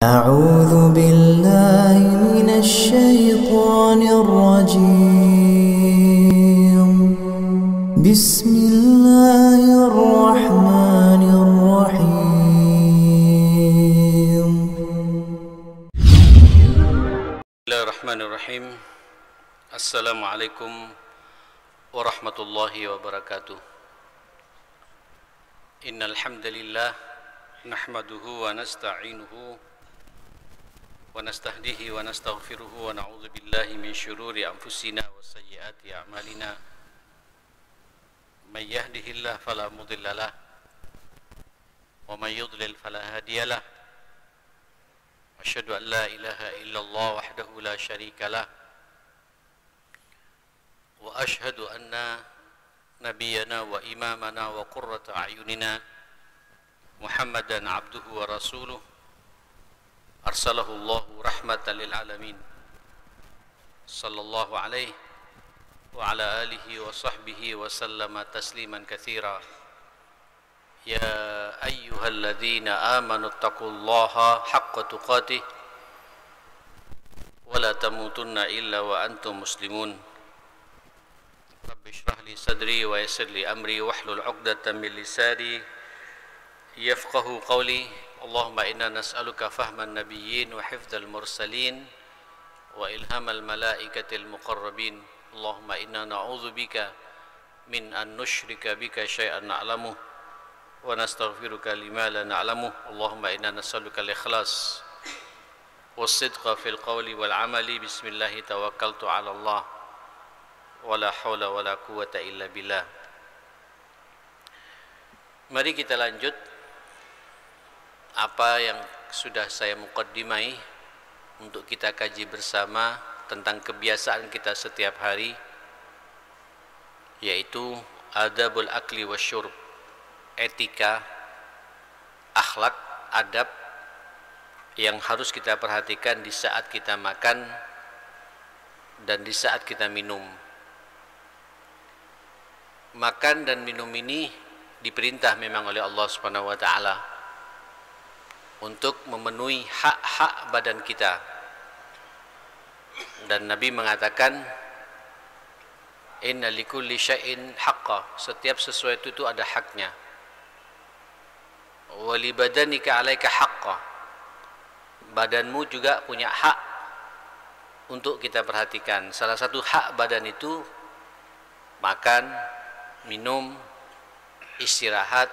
أعوذ بالله من الشيطان الرجيم بسم الله الرحمن الرحيم بسم الله الرحمن الرحيم. السلام عليكم ورحمة الله وبركاته. إن الحمد لله نحمده ونستعينه ونستهديه ونستغفره ونعوذ بالله من شرور أنفسنا وسيئات أعمالنا. من يهده الله فلا مضل له ومن يضلل فلا هادي له. أشهد أن لا إله إلا الله وحده لا شريك له وأشهد أن نبينا وإمامنا وقرة أعيننا محمدا عبده ورسوله أرسله الله رحمة للعالمين صلى الله عليه وعلى آله وصحبه وسلم تسليما كثيرا. يا أيها الذين آمنوا اتقوا الله حق تقاته ولا تموتن إلا وأنتم مسلمون. رب اشرح لي صدري ويسر لي أمري واحلل عقدة من لساني يفقهوا قولي. اللهم إنا نسألك فهم النبيين وحفظ المرسلين وإلهام الملائكة المقربين. اللهم إنا نعوذ بك من أن نشرك بك شيئا نعلمه ونستغفرك لما لا نعلمه. اللهم إنا نسألك الإخلاص والصدق في القول والعمل. بسم الله توكلت على الله ولا حول ولا قوة إلا بالله. Mari kita lanjut apa yang sudah saya muqaddimai untuk kita kaji bersama tentang kebiasaan kita setiap hari, yaitu adabul akli wasyurb, etika, akhlak, adab yang harus kita perhatikan di saat kita makan dan di saat kita minum. Makan dan minum ini diperintah memang oleh Allah Subhanahu wa taala untuk memenuhi hak-hak badan kita. Dan Nabi mengatakan, inna likulli syai'in haqqa, setiap sesuatu itu ada haknya. Wa li badanika 'alaika haqqa, badanmu juga punya hak untuk kita perhatikan. Salah satu hak badan itu makan, minum, istirahat,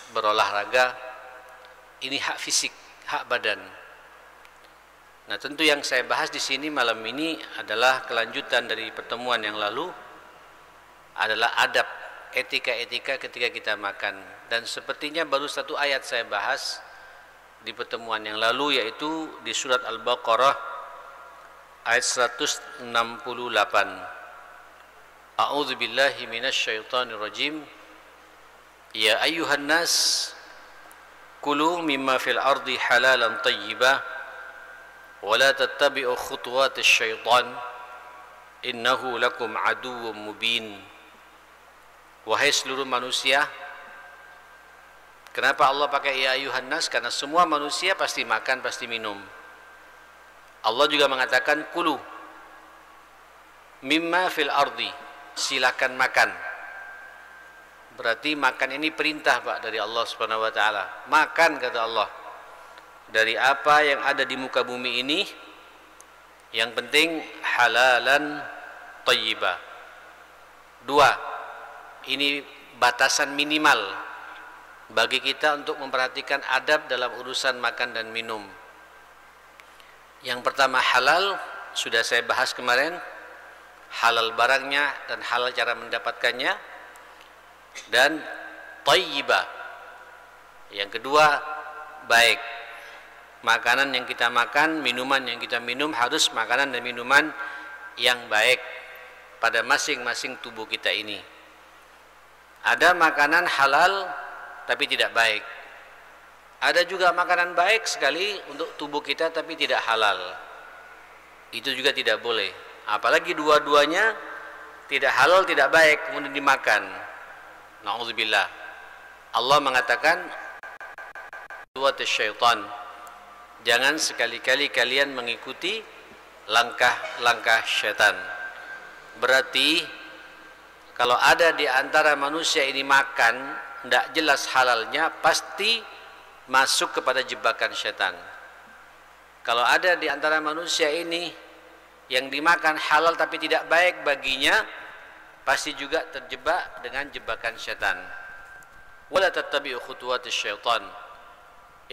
berolahraga. Ini hak fisik, hak badan. Nah, tentu yang saya bahas di sini malam ini adalah kelanjutan dari pertemuan yang lalu, adalah adab, etika-etika ketika kita makan. Dan sepertinya baru satu ayat saya bahas di pertemuan yang lalu, yaitu di surat Al-Baqarah ayat 168. A'udzu billahi minasyaitonir rajim. Ya ayyuhan nas kulu mimma fil ardi halalan tayyiba wa la tattabi'u khutuwatis syaitan innahu lakum aduwwum mubin. Wahai seluruh manusia. Kenapa Allah pakai ya ayyuhan nas? Karena semua manusia pasti makan, pasti minum. Allah juga mengatakan kulu mimma fil ardi, silakan makan. Berarti makan ini perintah, Pak, dari Allah Subhanahu wa taala. Makan, kata Allah, dari apa yang ada di muka bumi ini, yang penting halalan thayyibah. Dua, ini batasan minimal bagi kita untuk memperhatikan adab dalam urusan makan dan minum. Yang pertama halal, sudah saya bahas kemarin, halal barangnya dan halal cara mendapatkannya. Dan thayyibah, yang kedua baik. Makanan yang kita makan, minuman yang kita minum harus makanan dan minuman yang baik pada masing-masing tubuh kita ini. Ada makanan halal tapi tidak baik. Ada juga makanan baik sekali untuk tubuh kita tapi tidak halal. Itu juga tidak boleh. Apalagi dua-duanya tidak halal, tidak baik, kemudian dimakan. Na'udzubillah. Allah mengatakan syaitan, Jangan sekali-kali kalian mengikuti langkah-langkah syaitan. Berarti kalau ada di antara manusia ini makan tidak jelas halalnya, pasti masuk kepada jebakan syaitan. Kalau ada di antara manusia ini yang dimakan halal tapi tidak baik baginya, pasti juga terjebak dengan jebakan syaitan. Wala tattabi'u khutuwatis syaitan,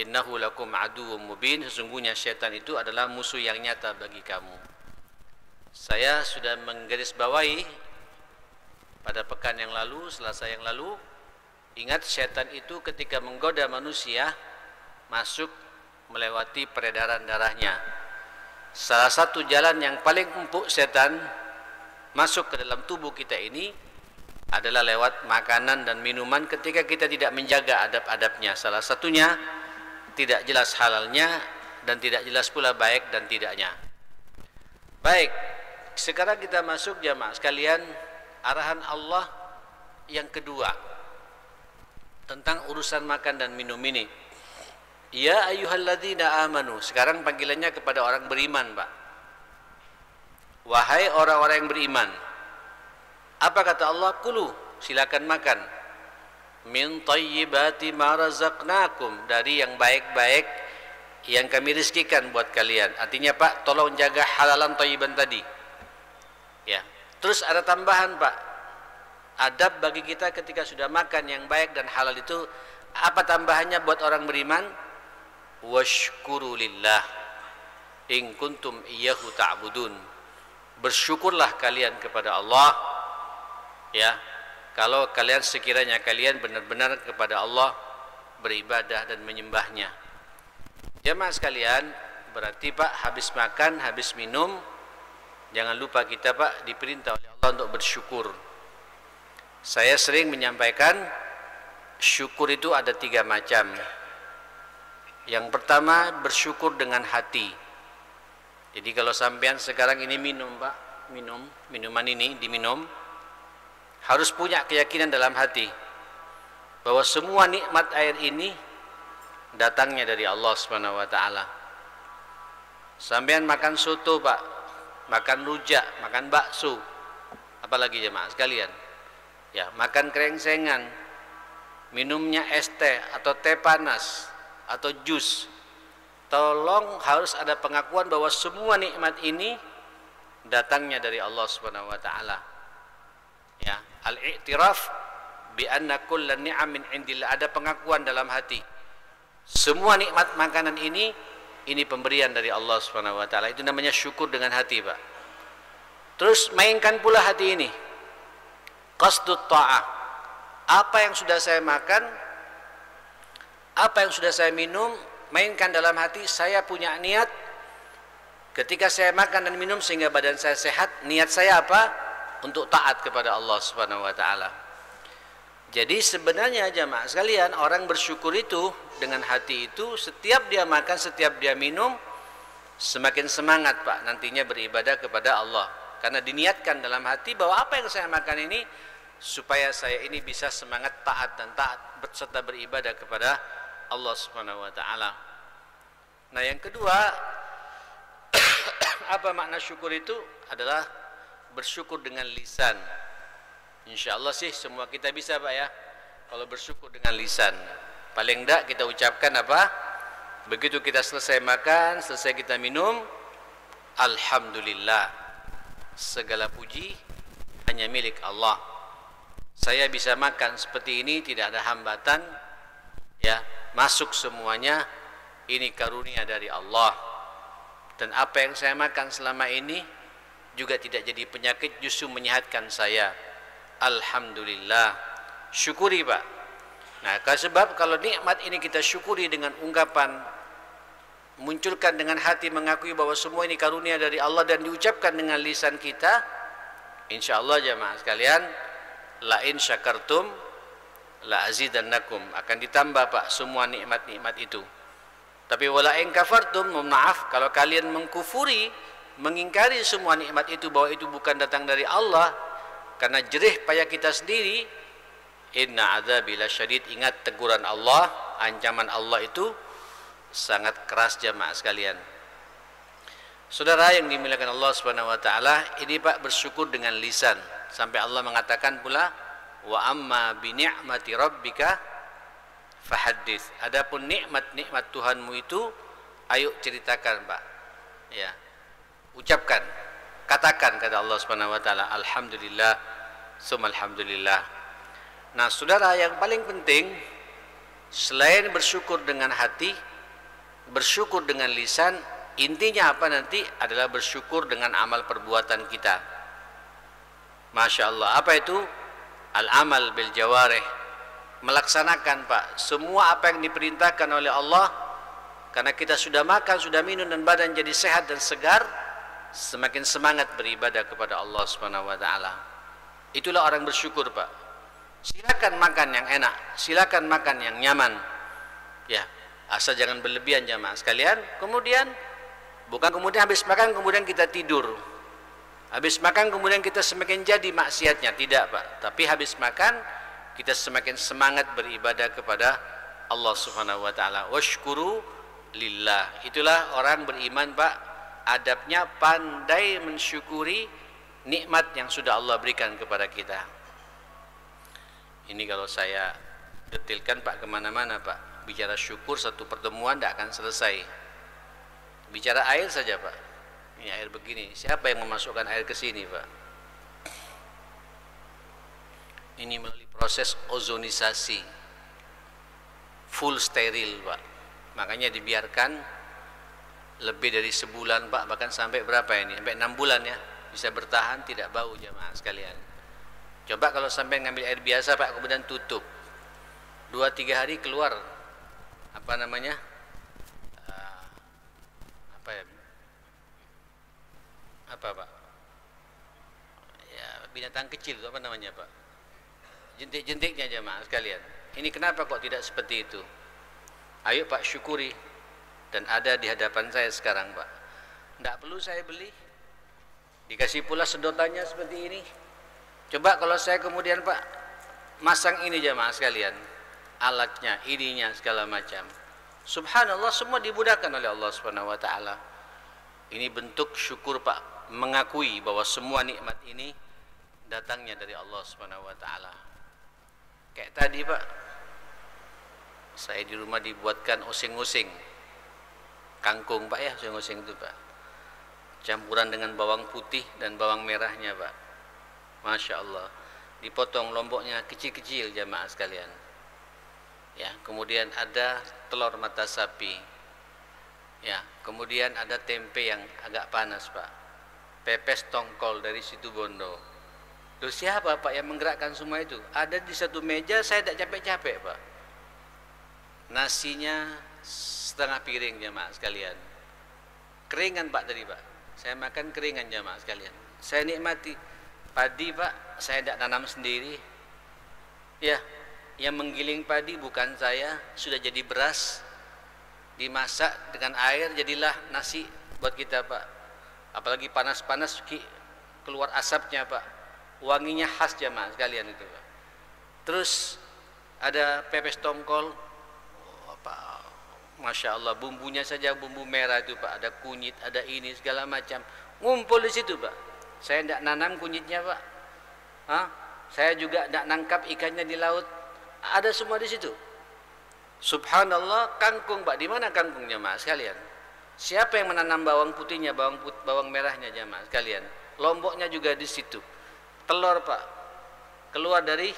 innahu lakum aduwwum mubin. Sesungguhnya syaitan itu adalah musuh yang nyata bagi kamu. Saya sudah menggarisbawahi pada pekan yang lalu, Selasa yang lalu, ingat syaitan itu ketika menggoda manusia masuk melewati peredaran darahnya. Salah satu jalan yang paling empuk setan masuk ke dalam tubuh kita ini adalah lewat makanan dan minuman ketika kita tidak menjaga adab-adabnya. Salah satunya tidak jelas halalnya dan tidak jelas pula baik dan tidaknya. Baik, sekarang kita masuk jamaah sekalian arahan Allah yang kedua tentang urusan makan dan minum ini. Ya ayyuhalladzina amanu. Sekarang panggilannya kepada orang beriman, Pak. Wahai orang-orang yang beriman. Apa kata Allah? Kulu, silakan makan. Min thayyibati ma razaqnakum, dari yang baik-baik yang kami rizkikan buat kalian. Artinya, Pak, tolong jaga halalan thayyiban tadi. Ya. Terus ada tambahan, Pak. Adab bagi kita ketika sudah makan yang baik dan halal itu, apa tambahannya buat orang beriman? Washkuru lillah in kuntum iyyahu ta'budun. Bersyukurlah kalian kepada Allah, ya, kalau kalian sekiranya kalian benar-benar kepada Allah beribadah dan menyembahnya. Jamaah sekalian, berarti Pak, habis makan, habis minum, jangan lupa kita, Pak, diperintah oleh Allah untuk bersyukur. Saya sering menyampaikan syukur itu ada 3 macam. Yang pertama, bersyukur dengan hati. Jadi kalau sampean sekarang ini minum, Pak, minuman ini diminum, harus punya keyakinan dalam hati bahwa semua nikmat air ini datangnya dari Allah Subhanahu wa taala. Sampean makan soto, Pak, makan rujak, makan bakso, apalagi jemaah sekalian, ya, makan krengsengan, minumnya es teh atau teh panas atau jus, tolong harus ada pengakuan bahwa semua nikmat ini datangnya dari Allah Subhanahu wa taala. Ya, al-i'tiraf bi anna kullu ni'amin indillah, ada pengakuan dalam hati. Semua nikmat makanan ini pemberian dari Allah Subhanahu wa taala. Itu namanya syukur dengan hati, Pak. Terus mainkan pula hati ini. Qasdut ta'ah. Apa yang sudah saya makan, apa yang sudah saya minum, mainkan dalam hati, saya punya niat ketika saya makan dan minum sehingga badan saya sehat. Niat saya apa? Untuk taat kepada Allah Subhanahu wa taala. Jadi sebenarnya jamaah sekalian, orang bersyukur itu dengan hati itu, setiap dia makan, setiap dia minum, semakin semangat, Pak, nantinya beribadah kepada Allah. Karena diniatkan dalam hati bahwa apa yang saya makan ini supaya saya ini bisa semangat taat dan taat serta beribadah kepada Allah Subhanahu wa taala. Nah, yang kedua, apa makna syukur itu? Adalah bersyukur dengan lisan. Insyaallah sih semua kita bisa, Pak, ya. Kalau bersyukur dengan lisan, paling enggak kita ucapkan apa? Begitu kita selesai makan, selesai kita minum, alhamdulillah, segala puji hanya milik Allah. Saya bisa makan seperti ini, tidak ada hambatan, ya, masuk semuanya, ini karunia dari Allah. Dan apa yang saya makan selama ini juga tidak jadi penyakit, justru menyehatkan saya. Alhamdulillah, syukuri, Pak. Nah, sebab kalau nikmat ini kita syukuri dengan ungkapan, munculkan dengan hati, mengakui bahwa semua ini karunia dari Allah dan diucapkan dengan lisan kita, insya Allah jamaah sekalian, la in syakartum la azidannakum, akan ditambah, Pak, semua nikmat-nikmat itu. Tapi wala in kafartum, maaf, kalau kalian mengkufuri, mengingkari semua nikmat itu bahwa itu bukan datang dari Allah, karena jerih payah kita sendiri, inna adzabi lasyadid, ingat teguran Allah, ancaman Allah itu sangat keras jamaah sekalian. Saudara yang dimuliakan Allah Subhanahu wa taala, ini Pak bersyukur dengan lisan. Sampai Allah mengatakan pula, wa amma bi ni'mati rabbika fahaddits. Adapun nikmat-nikmat Tuhanmu itu ayo ceritakan, Pak. Ya. Ucapkan, katakan kata Allah Subhanahu wa taala, alhamdulillah, summa alhamdulillah. Nah, saudara, yang paling penting selain bersyukur dengan hati, bersyukur dengan lisan, intinya apa nanti adalah bersyukur dengan amal perbuatan kita. Masya Allah, apa itu? Al-amal bil jawarih, melaksanakan Pak semua apa yang diperintahkan oleh Allah. Karena kita sudah makan, sudah minum dan badan jadi sehat dan segar, semakin semangat beribadah kepada Allah Subhanahu wa taala. Itulah orang bersyukur, Pak. Silakan makan yang enak, silakan makan yang nyaman. Ya, asal jangan berlebihan jamaah sekalian. Kemudian kemudian habis makan kemudian kita tidur. Habis makan kemudian kita semakin jadi maksiatnya, tidak Pak. Tapi habis makan kita semakin semangat beribadah kepada Allah Subhanahu wa taala. Washkuru lillah. Itulah orang beriman, Pak. Adabnya pandai mensyukuri nikmat yang sudah Allah berikan kepada kita. Ini kalau saya detilkan Pak kemana-mana Pak. Bicara syukur satu pertemuan tidak akan selesai. Bicara air saja Pak. Ini air begini, siapa yang memasukkan air ke sini Pak? Ini melalui proses ozonisasi, full steril Pak. Makanya dibiarkan lebih dari sebulan Pak, bahkan sampai berapa ini? Sampai 6 bulan ya, bisa bertahan tidak bau jamaah sekalian. Coba kalau sampai ngambil air biasa Pak, kemudian tutup 2-3 hari keluar apa namanya? Apa Pak? Ya, binatang kecil itu apa namanya Pak? Jentik-jentiknya jemaah sekalian. Ini kenapa kok tidak seperti itu? Ayo Pak syukuri. Dan ada di hadapan saya sekarang Pak. Tidak perlu saya beli. Dikasih pula sedotannya seperti ini. Coba kalau saya kemudian Pak masang ini jemaah sekalian, alatnya, ininya segala macam. Subhanallah, semua dimudahkan oleh Allah Subhanahu wa taala. Ini bentuk syukur Pak, mengakui bahwa semua nikmat ini datangnya dari Allah Subhanahu wa taala. Kayak tadi Pak, saya di rumah dibuatkan oseng-oseng kangkung Pak ya, oseng-oseng itu Pak. Campuran dengan bawang putih dan bawang merahnya Pak. Masya Allah. Dipotong lomboknya kecil-kecil jamaah sekalian. Ya, kemudian ada telur mata sapi. Ya, kemudian ada tempe yang agak panas Pak. Pepes tongkol dari Situbondo. Loh, siapa Pak yang menggerakkan semua itu? Ada di satu meja, saya tidak capek-capek Pak. Nasinya setengah piring jamaah sekalian. Keringan Pak tadi Pak. Saya makan keringan jamaah sekalian. Saya nikmati. Padi Pak, saya tidak tanam sendiri. Ya, yang menggiling padi bukan saya, sudah jadi beras. Dimasak dengan air jadilah nasi buat kita Pak. Apalagi panas-panas keluar asapnya Pak, wanginya khas jamaah sekalian itu Pak. Terus ada pepes tongkol, Masya Allah, bumbunya saja bumbu merah itu Pak, ada kunyit, ada ini segala macam, ngumpul di situ Pak. Saya tidak nanam kunyitnya Pak. Saya juga tidak nangkap ikannya di laut, ada semua di situ. Subhanallah, kangkung Pak, di mana kangkungnya Mas sekalian? Siapa yang menanam bawang putihnya, bawang merahnya jamaah sekalian? Lomboknya juga di situ. Telur Pak, keluar dari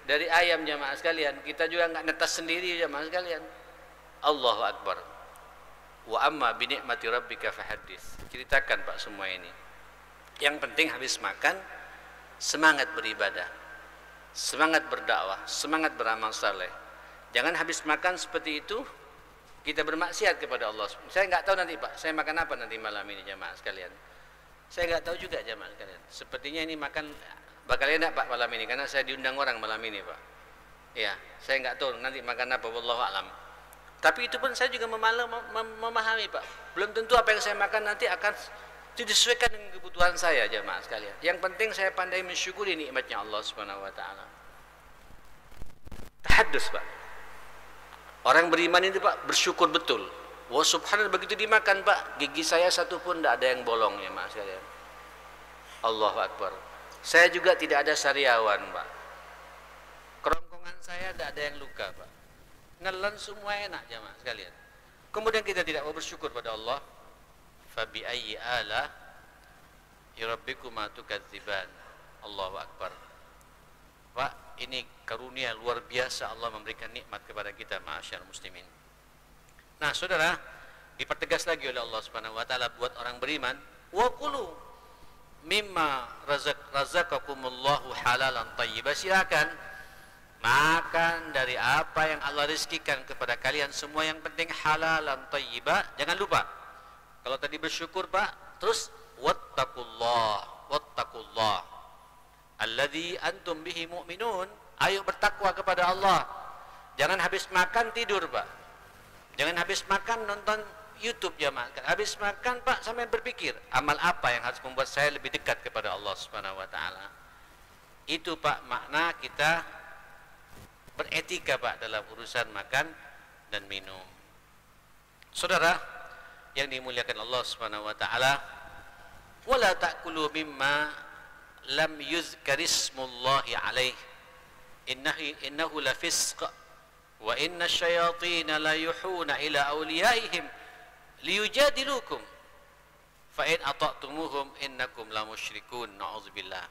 ayam jamaah sekalian. Kita juga nggak netas sendiri jamaah sekalian. Allahu Akbar. Wa amma bi ni'mati rabbika fahaddits. Ceritakan Pak semua ini. Yang penting habis makan semangat beribadah, semangat berdakwah, semangat beramal saleh. Jangan habis makan seperti itu kita bermaksiat kepada Allah. Saya nggak tahu nanti Pak, saya makan apa nanti malam ini jamaah sekalian. Saya nggak tahu juga jamaah sekalian. Sepertinya ini makan bakal enak Pak malam ini, karena saya diundang orang malam ini Pak. Ya, saya nggak tahu nanti makan apa, wallahu alam. Tapi itu pun saya juga memahami Pak. Belum tentu apa yang saya makan nanti akan disesuaikan dengan kebutuhan saya jamaah sekalian. Yang penting saya pandai mensyukuri nikmatnya Allah Subhanahu wa taala. Tahaddus Pak. Orang beriman ini Pak bersyukur betul. Wah subhanallah, begitu dimakan Pak, gigi saya satu pun tidak ada yang bolong ya Mas sekalian. Allahu Akbar. Saya juga tidak ada sariawan Pak. Kerongkongan saya tidak ada yang luka Pak. Nelan semua enak jemaah sekalian. Kemudian kita tidak mau bersyukur pada Allah. Fabi ayyi ala rabbikuma tukadziban. Allahu Akbar. Pak, ini karunia luar biasa Allah memberikan nikmat kepada kita ma'asyar muslimin. Nah, saudara, dipertegas lagi oleh Allah Subhanahu wa taala buat orang beriman, wa kulu mimma razaqakumullahu halalan thayyiban. Silakan makan dari apa yang Allah rizkikan kepada kalian semua, yang penting halalan thayyiban. Jangan lupa, kalau tadi bersyukur Pak, terus wattaqullah alladzi antum bihi mu'minun. Ayo bertakwa kepada Allah. Jangan habis makan tidur Pak. Jangan habis makan nonton YouTube ya Mas. Habis makan Pak sampai berpikir, amal apa yang harus membuat saya lebih dekat kepada Allah Subhanahu wa taala. Itu Pak makna kita beretika Pak dalam urusan makan dan minum. Saudara yang dimuliakan Allah Subhanahu wa taala, wala ta'kulu mimma lam yuzkarismullahi alaih innahu lafisq wa inna syayatina la yuhuna ila awliyaihim liyujadilukum fa in ata'tumuhum innakum la musyrikun. Na'udzubillah.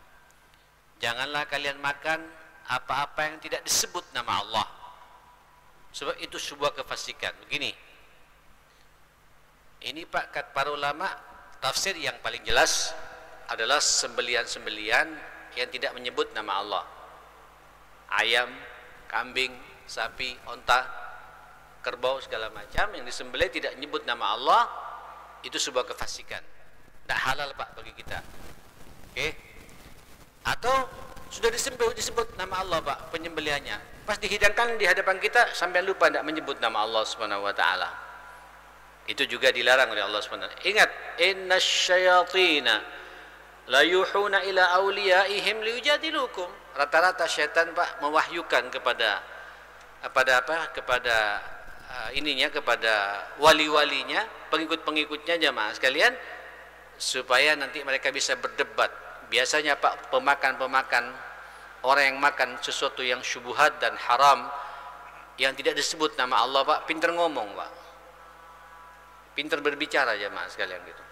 Janganlah kalian makan apa-apa yang tidak disebut nama Allah, sebab itu sebuah kefasikan. Begini, ini Pak, kata para ulama tafsir yang paling jelas adalah sembelian-sembelian yang tidak menyebut nama Allah. Ayam, kambing, sapi, onta, kerbau, segala macam yang disembelih tidak menyebut nama Allah, itu sebuah kefasikan. Tidak halal Pak bagi kita. Oke? Atau sudah disebut nama Allah Pak penyembelihannya, pas dihidangkan di hadapan kita sampai lupa tidak menyebut nama Allah Subhanahu wa taala. Itu juga dilarang oleh Allah Subhanahu wa taala. Ingat, innasyayatina la yuhuna ila awliyaihim liyujadilukum. Rata-rata syaitan Pak mewahyukan kepada kepada wali-walinya, pengikut-pengikutnya jamaah sekalian, supaya nanti mereka bisa berdebat. Biasanya Pak pemakan orang yang makan sesuatu yang syubhat dan haram yang tidak disebut nama Allah Pak, pinter ngomong Pak, pinter berbicara jamaah sekalian gitu.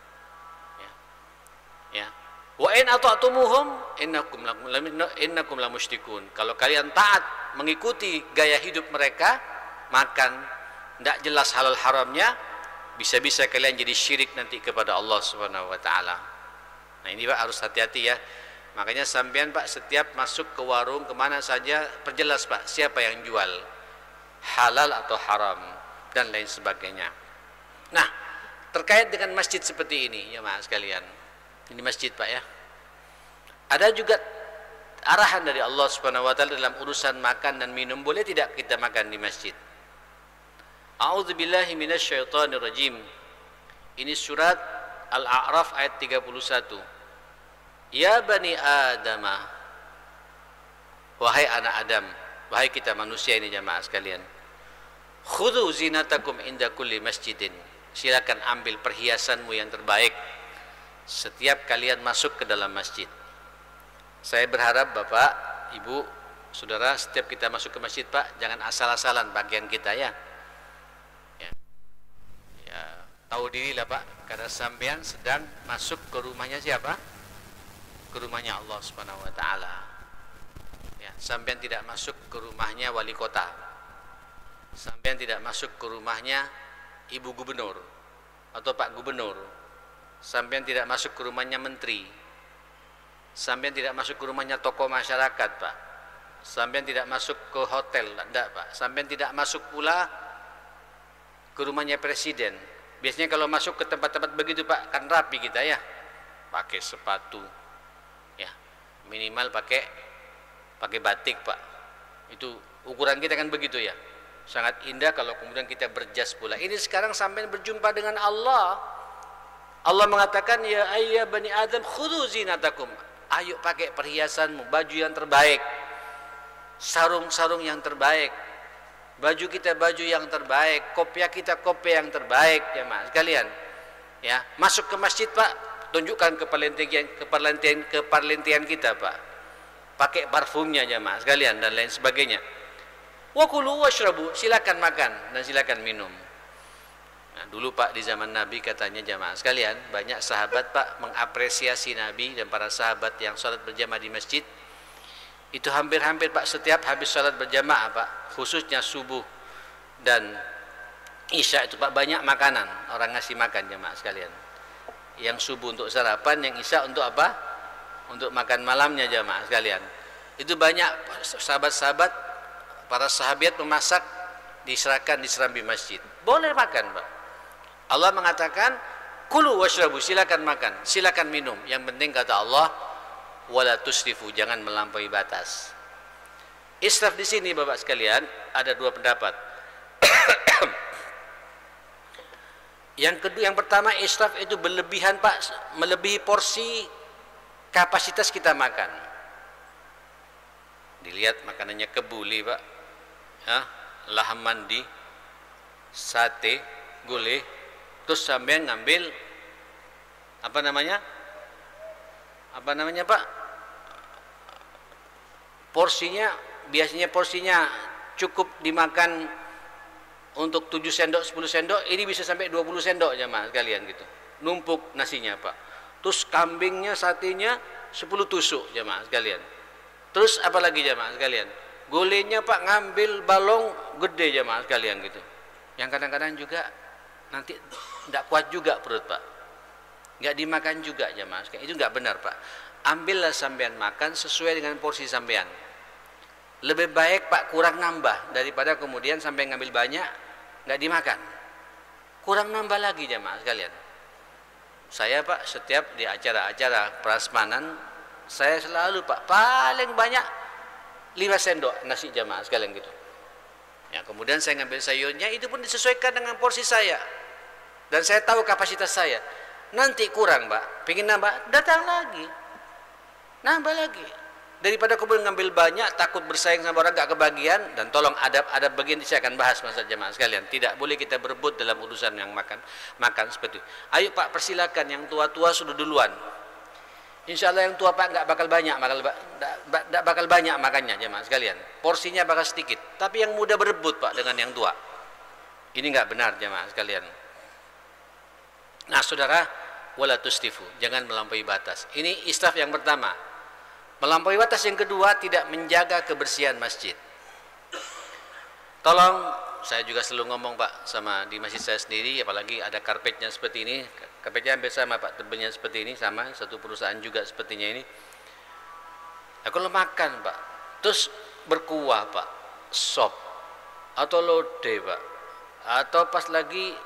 Ya. Wa in ata'tumuhum innakum la musyrikun. Kalau kalian taat mengikuti gaya hidup mereka, makan tidak jelas halal haramnya, bisa-bisa kalian jadi syirik nanti kepada Allah Subhanahu wa taala. Nah, ini Pak harus hati-hati ya. Makanya sampean Pak setiap masuk ke warung kemana saja perjelas Pak siapa yang jual, halal atau haram dan lain sebagainya. Nah, terkait dengan masjid seperti ini ya Mas sekalian. Ini masjid Pak ya. Ada juga arahan dari Allah Subhanahu wa taala dalam urusan makan dan minum. Boleh tidak kita makan di masjid? A'udzubillahi minasyaitonirrajim. Ini surat Al-A'raf ayat 31. Ya bani Adamah, wahai anak Adam, wahai kita manusia ini jamaah sekalian, khudhu zinatakum inda kulli masjidin. Silakan ambil perhiasanmu yang terbaik setiap kalian masuk ke dalam masjid. Saya berharap Bapak, Ibu, Saudara, setiap kita masuk ke masjid Pak, jangan asal-asalan bagian kita ya. Tahu diri lah Pak, karena sampean sedang masuk ke rumahnya siapa? Ke rumahnya Allah Subhanahu wa taala. Ya, sampean tidak masuk ke rumahnya wali kota. Sampean tidak masuk ke rumahnya Ibu Gubernur atau Pak Gubernur. Sampean tidak masuk ke rumahnya menteri. Sampean tidak masuk ke rumahnya tokoh masyarakat Pak. Sampean tidak masuk ke hotel, enggak Pak. Sampean tidak masuk pula ke rumahnya presiden. Biasanya kalau masuk ke tempat-tempat begitu Pak, kan rapi kita ya, pakai sepatu, ya minimal pakai batik Pak. Itu ukuran kita kan begitu ya. Sangat indah kalau kemudian kita berjas pula. Ini sekarang sampai berjumpa dengan Allah. Allah mengatakan ya ayya bani Adam khudhu zinatakum. Ayo pakai perhiasanmu, baju yang terbaik, sarung-sarung yang terbaik, baju kita baju yang terbaik, kopiah kita kopiah yang terbaik, jemaah sekalian. Ya, masuk ke masjid Pak, tunjukkan keparlentian kita Pak. Pakai parfumnya jemaah sekalian dan lain sebagainya. Wa kulu washrabu, silakan makan dan silakan minum. Nah, dulu Pak di zaman Nabi katanya jemaah sekalian, banyak sahabat Pak mengapresiasi Nabi dan para sahabat yang sholat berjamaah di masjid. Itu hampir-hampir Pak setiap habis sholat berjamaah Pak, khususnya subuh dan isya itu Pak banyak makanan, orang ngasih makan jemaah sekalian. Yang subuh untuk sarapan, yang isya untuk apa? Untuk makan malamnya jemaah sekalian. Itu banyak sahabat-sahabat, para sahabat memasak, diserahkan di serambi masjid. Boleh makan Pak. Allah mengatakan, kulu washrabu, silakan makan, silakan minum. Yang penting kata Allah, wala tusrifu, jangan melampaui batas. Israf di sini Bapak sekalian ada dua pendapat. Yang pertama, israf itu berlebihan Pak, melebihi porsi kapasitas kita makan. Dilihat makanannya kebuli Pak, ya, laham mandi, sate, gulai, terus sambil ngambil apa namanya Pak, porsinya biasanya porsinya cukup dimakan untuk 7 sendok 10 sendok, ini bisa sampai 20 sendok jemaah sekalian gitu, numpuk nasinya Pak. Terus kambingnya, satenya 10 tusuk jemaah sekalian. Terus apalagi jemaah sekalian, golenya Pak ngambil balong gede jemaah sekalian gitu, yang kadang-kadang juga nanti tidak kuat juga perut Pak, nggak dimakan juga jemaah sekalian. Itu nggak benar Pak. Ambillah sampean makan sesuai dengan porsi sampean. Lebih baik Pak kurang nambah daripada kemudian sampai ngambil banyak nggak dimakan, kurang nambah lagi jemaah sekalian. Saya Pak setiap di acara-acara prasmanan, saya selalu Pak paling banyak 5 sendok nasi jemaah sekalian gitu. Ya, kemudian saya ngambil sayurnya, itu pun disesuaikan dengan porsi saya, dan saya tahu kapasitas saya. Nanti kurang Pak, pengen nambah, datang lagi, nambah lagi. Daripada kemudian ngambil banyak, takut bersaing sama orang gak kebagian. Dan tolong adab-adab bagian ini saya akan bahas masa jemaah sekalian. Tidak boleh kita berebut dalam urusan yang makan seperti itu. Ayo Pak, persilakan, yang tua-tua sudah duluan. Insya Allah yang tua Pak nggak bakal banyak makannya jemaah sekalian. Porsinya bakal sedikit. Tapi yang muda berebut Pak dengan yang tua. Ini nggak benar jemaah sekalian. Nah saudara, wala tusrifu, jangan melampaui batas. Ini israf yang pertama. Melampaui batas yang kedua, tidak menjaga kebersihan masjid. Tolong, saya juga selalu ngomong Pak sama di masjid saya sendiri, apalagi ada karpetnya seperti ini. Karpetnya hampir sama Pak, tebelnya seperti ini, sama satu perusahaan juga sepertinya ini. Nah, kalau makan Pak, terus berkuah Pak, sop atau lode Pak, atau pas lagi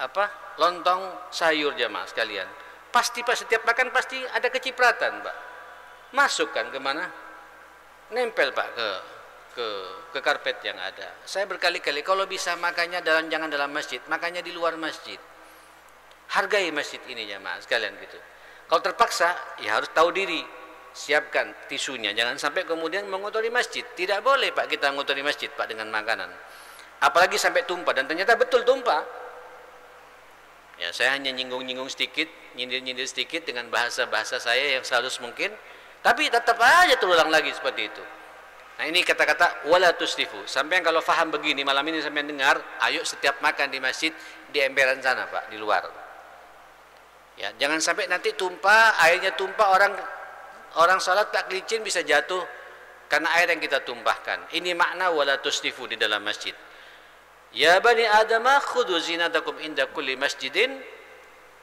apa lontong sayur jamaah sekalian, pasti Pak setiap makan pasti ada kecipratan Pak. Masukkan kemana? Nempel Pak ke karpet yang ada. Saya berkali-kali kalau bisa makannya jangan dalam masjid, makannya di luar masjid. Hargai masjid ini jamaah sekalian gitu. Kalau terpaksa ya harus tahu diri, siapkan tisunya, jangan sampai kemudian mengotori masjid. Tidak boleh Pak kita mengotori masjid Pak dengan makanan, apalagi sampai tumpah, dan ternyata betul tumpah. Ya saya hanya nyinggung-nyinggung sedikit, nyindir-nyindir sedikit dengan bahasa-bahasa saya yang sehalus mungkin, tapi tetap aja terulang lagi seperti itu. Nah ini kata-kata wala tusrifu. Sampai kalau faham begini, malam ini sampai dengar, ayo setiap makan di masjid di emperan sana Pak, di luar. Ya jangan sampai nanti tumpah, airnya tumpah, orang salat tak kelicin bisa jatuh karena air yang kita tumpahkan. Ini makna wala tusrifu di dalam masjid. Ya bani adama khudhu zinatakum inda kulli masjidin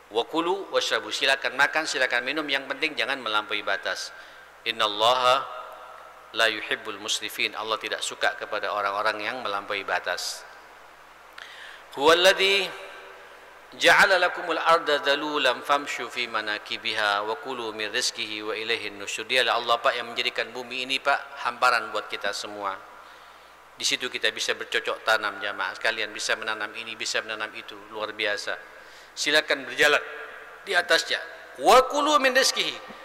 wa kulu washrabu. Silakan makan, silakan minum, yang penting jangan melampaui batas. Innallaha la yuhibbul musrifin. Allah tidak suka kepada orang-orang yang melampaui batas. Huwallazi ja'ala lakumul arda dhalulan famshu fi manakibiha wa kulu min rizqihi wa ilaihin nusyur. Dialah Allah Pak yang menjadikan bumi ini Pak hamparan buat kita semua. Di situ kita bisa bercocok tanam jamaah sekalian, bisa menanam ini, bisa menanam itu, luar biasa. Silakan berjalan di atasnya. Wa kulu min rizqihi.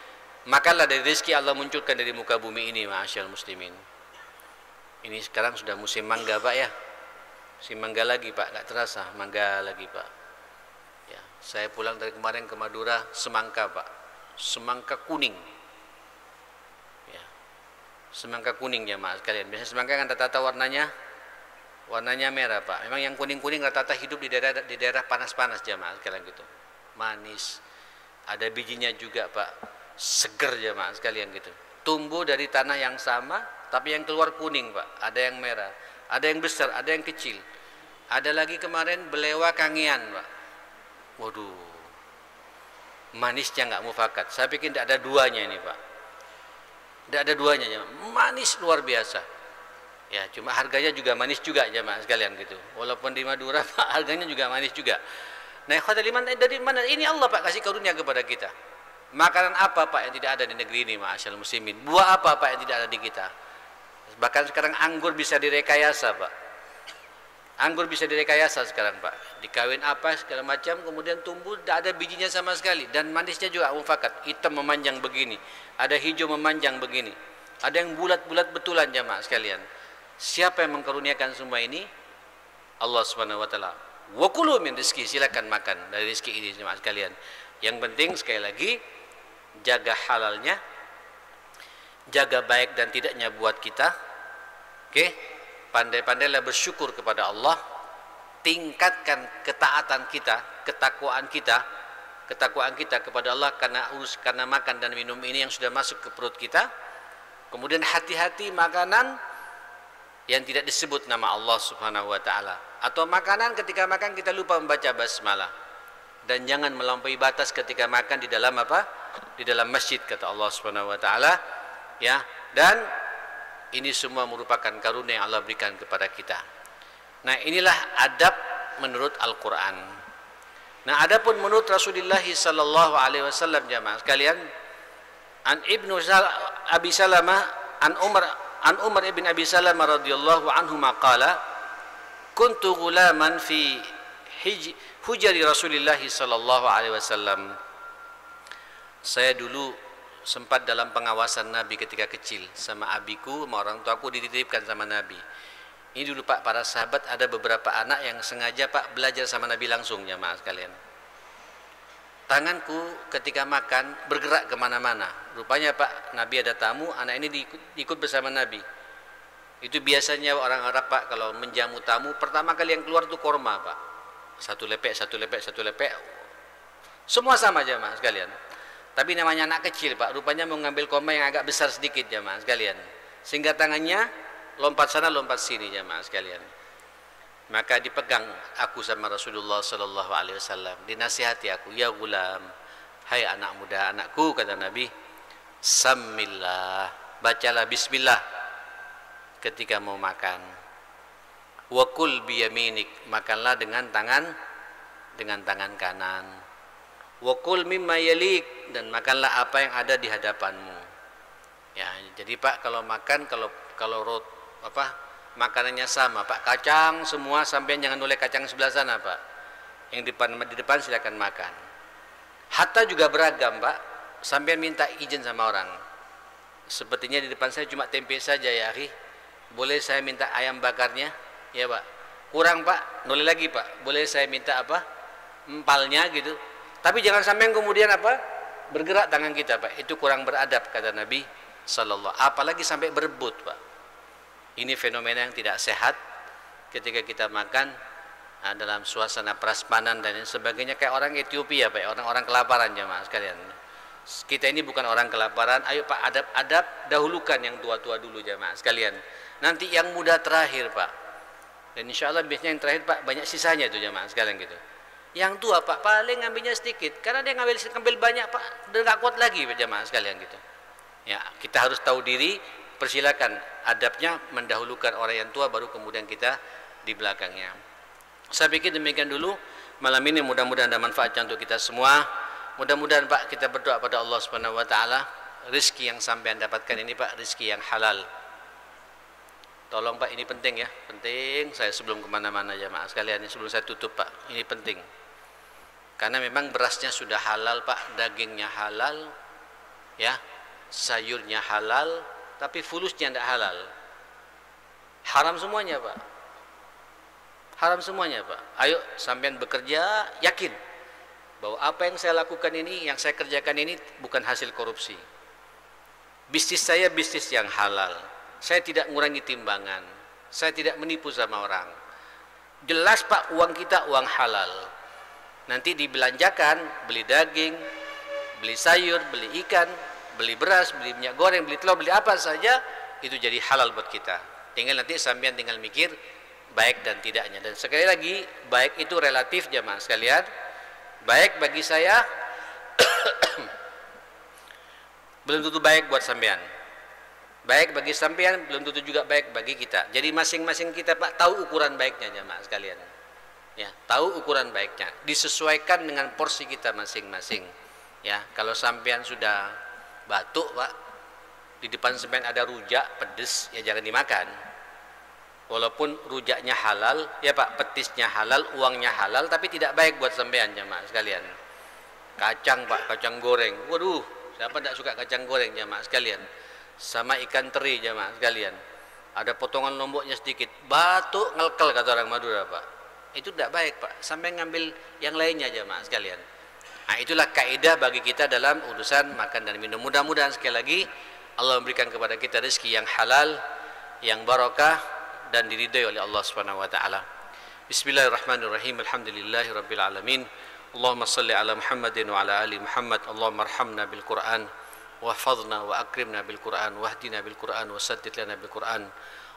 Makanlah dari rezeki Allah munculkan dari muka bumi ini, ma'asyal muslimin. Ini sekarang sudah musim mangga Pak ya. Si mangga lagi Pak, nggak terasa mangga lagi Pak. Ya, saya pulang dari kemarin ke Madura, semangka Pak, semangka kuning. Ya, semangka kuning jemaah sekalian. Biasanya semangka kan rata-rata warnanya merah Pak. Memang yang kuning-kuning rata-rata hidup di daerah panas-panas jemaah sekalian gitu. Manis, ada bijinya juga Pak, seger jemaah sekalian gitu. Tumbuh dari tanah yang sama, tapi yang keluar kuning Pak. Ada yang merah, ada yang besar, ada yang kecil. Ada lagi kemarin belewa kangean Pak. Waduh, manisnya nggak mufakat. Saya pikir tidak ada duanya ini Pak. Tidak ada duanya, manis luar biasa. Ya, cuma harganya juga manis juga jemaah sekalian gitu. Walaupun di Madura Pak, harganya juga manis juga. Nah, ikhwatal iman, dari mana ini Allah Pak kasih karunia kepada kita? Makanan apa Pak yang tidak ada di negeri ini, ma'asyarul muslimin? Buah apa Pak yang tidak ada di kita? Bahkan sekarang anggur bisa direkayasa Pak. Anggur bisa direkayasa sekarang Pak. Dikawin apa segala macam, kemudian tumbuh tidak ada bijinya sama sekali, dan manisnya juga mufakat. Hitam memanjang begini, ada hijau memanjang begini, ada yang bulat-bulat betulan jemaah sekalian. Siapa yang mengkaruniakan semua ini? Allah Subhanahu wa taala. Wa kulu min rizki, silakan makan dari rezeki ini jemaah sekalian. Yang penting sekali lagi jaga halalnya, jaga baik dan tidaknya buat kita. Oke? Pandai-pandailah bersyukur kepada Allah, tingkatkan ketaatan kita, ketakwaan kita kepada Allah karena makan dan minum ini yang sudah masuk ke perut kita. Kemudian hati-hati makanan yang tidak disebut nama Allah Subhanahu wa taala, atau makanan ketika makan kita lupa membaca basmalah. Dan jangan melampaui batas ketika makan di dalam apa? Di dalam masjid, kata Allah Subhanahu wa taala, ya. Dan ini semua merupakan karunia yang Allah berikan kepada kita. Nah, inilah adab menurut Al-Quran. Nah, adapun menurut Rasulullah sallallahu alaihi wasallam jamaah sekalian, an Ibnu Abi Salamah an Umar ibn Abi Salamah radhiyallahu anhu maqala kuntu ghulaman fi hujri Rasulullah sallallahu alaihi wasallam. Saya dulu sempat dalam pengawasan Nabi ketika kecil, sama abiku, sama orang tuaku dititipkan sama Nabi. Ini dulu Pak, para sahabat ada beberapa anak yang sengaja Pak belajar sama Nabi langsung jamaah sekalian. Tanganku ketika makan bergerak kemana-mana. Rupanya Pak, Nabi ada tamu, anak ini ikut bersama Nabi. Itu biasanya orang Arab Pak, kalau menjamu tamu, pertama kali yang keluar itu korma Pak. Satu lepek. Semua sama jamaah sekalian. Tapi namanya anak kecil Pak, rupanya mau ngambil korma yang agak besar sedikit jamaah sekalian. Sehingga tangannya lompat sana lompat sini jamaah sekalian. Maka dipegang aku sama Rasulullah sallallahu alaihi wasallam, dinasihati aku, ya gulam, hai anak muda, anakku, kata Nabi, sammillah, bacalah bismillah ketika mau makan. Wa kul biyaminik, makanlah dengan tangan kanan. Wa kul mimma yalik, dan makanlah apa yang ada di hadapanmu. Ya, jadi Pak kalau makan, kalau makanannya sama Pak, kacang semua, sampai jangan oleh kacang sebelah sana Pak. Yang di depan silakan makan. Hatta juga beragam Pak, sampai minta izin sama orang. Sepertinya di depan saya cuma tempe saja ya akhi, boleh saya minta ayam bakarnya? Ya Pak. Kurang Pak, noleh lagi Pak, boleh saya minta apa? Empalnya gitu. Tapi jangan sampai kemudian bergerak tangan kita Pak, itu kurang beradab kata Nabi sallallahu. Apalagi sampai berebut Pak. Ini fenomena yang tidak sehat ketika kita makan dalam suasana prasmanan dan sebagainya, kayak orang Ethiopia Pak, orang-orang kelaparan jemaah sekalian. Kita ini bukan orang kelaparan. Ayo Pak, adab-adab, dahulukan yang tua-tua dulu jemaah sekalian. Nanti yang muda terakhir Pak. Dan insya Allah biasanya yang terakhir Pak banyak sisanya itu jemaah sekalian gitu. Yang tua Pak paling ngambilnya sedikit, karena dia ngambil banyak Pak, udah nggak kuat lagi jemaah sekalian gitu. Ya, kita harus tahu diri, persilakan adabnya mendahulukan orang yang tua, baru kemudian kita di belakangnya. Saya pikir demikian dulu malam ini, mudah-mudahan ada manfaatnya untuk kita semua. Mudah-mudahan Pak kita berdoa pada Allah Subhanahu wa taala, rezeki yang sampean dapatkan ini Pak, rezeki yang halal. Tolong Pak, ini penting ya, penting. Saya sebelum kemana-mana jemaah sekalian, sebelum saya tutup Pak, ini penting. Karena memang berasnya sudah halal Pak, dagingnya halal, ya, sayurnya halal, tapi fulusnya tidak halal. Haram semuanya Pak. Haram semuanya, Pak. Ayo sampean bekerja yakin bahwa apa yang saya lakukan ini, yang saya kerjakan ini bukan hasil korupsi. Bisnis saya bisnis yang halal. Saya tidak mengurangi timbangan. Saya tidak menipu sama orang. Jelas, Pak, uang kita uang halal. Nanti dibelanjakan, beli daging, beli sayur, beli ikan, beli beras, beli minyak goreng, beli telur, beli apa saja, itu jadi halal buat kita. Tinggal nanti sampean tinggal mikir baik dan tidaknya. Dan sekali lagi, baik itu relatif jamaah sekalian. Baik bagi saya belum tentu baik buat sampean. Baik bagi sampean belum tentu juga baik bagi kita. Jadi masing-masing kita, Pak, tahu ukuran baiknya jamaah sekalian. Ya, tahu ukuran baiknya. Disesuaikan dengan porsi kita masing-masing. Ya, kalau sampean sudah batuk, Pak, di depan sampean ada rujak pedes, ya jangan dimakan. Walaupun rujaknya halal, ya Pak, petisnya halal, uangnya halal, tapi tidak baik buat sampean jamaah sekalian. Kacang, Pak, kacang goreng. Waduh, siapa tidak suka kacang goreng jamaah sekalian? Sama ikan teri jamaah sekalian. Ada potongan lomboknya sedikit. Batuk ngelkel kata orang Madura, Pak. Itu tidak baik, Pak. Sampai ngambil yang lainnya jamaah sekalian. Nah, itulah kaidah bagi kita dalam urusan makan dan minum. Mudah-mudahan sekali lagi Allah memberikan kepada kita rezeki yang halal, yang barokah, dan diridai oleh Allah Subhanahu wa taala. Bismillahirrahmanirrahim. Alhamdulillahirabbil alamin. Allahumma shalli ala Muhammadin wa ala ali Muhammad. Allahumma arhamna bil Qur'an wahfazna wa akrimna bil Qur'an wahdina bil Qur'an wasaddid lana bil Qur'an.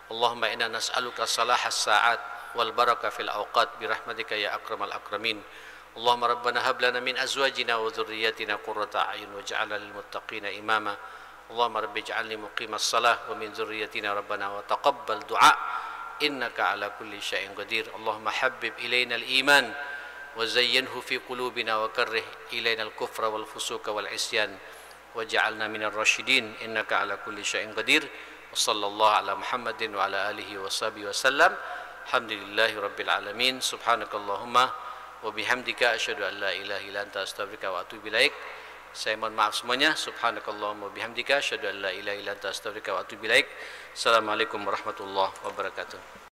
Allahumma inna nas'aluka salahas sa'at wal baraka fil awqat bi rahmatika ya akramal akramin. Allahumma rabbana hab lana min azwajina wa dhurriyyatina qurrata a'yun waj'alna lil muttaqina imama. Allahumma rabbi ij'alni muqimas shalah wa min dzurriyyatina rabbana wa taqabbal du'a innaka ala kulli syai'in qadir. Allahumma habbib ilaina al-iman wa zayyinhu fi qulubina wa karrih ilaina al-kufra wal fusuqa wal isyan waj'alna minar rasyidin innaka ala kulli syai'in qadir. Wa sallallahu ala Muhammadin wa ala alihi wa sahbihi wasallam. Alhamdulillahi rabbil alamin. Subhanakallahumma wa bihamdika asyhadu an la ilaha illa anta astaghfiruka wa atubu ilaik. Saya mohon maaf semuanya. Subhanakallahumma bihamdika asyhadu an la ilaha illa anta astaghfiruka wa atubu ilaik. Assalamualaikum warahmatullahi wabarakatuh.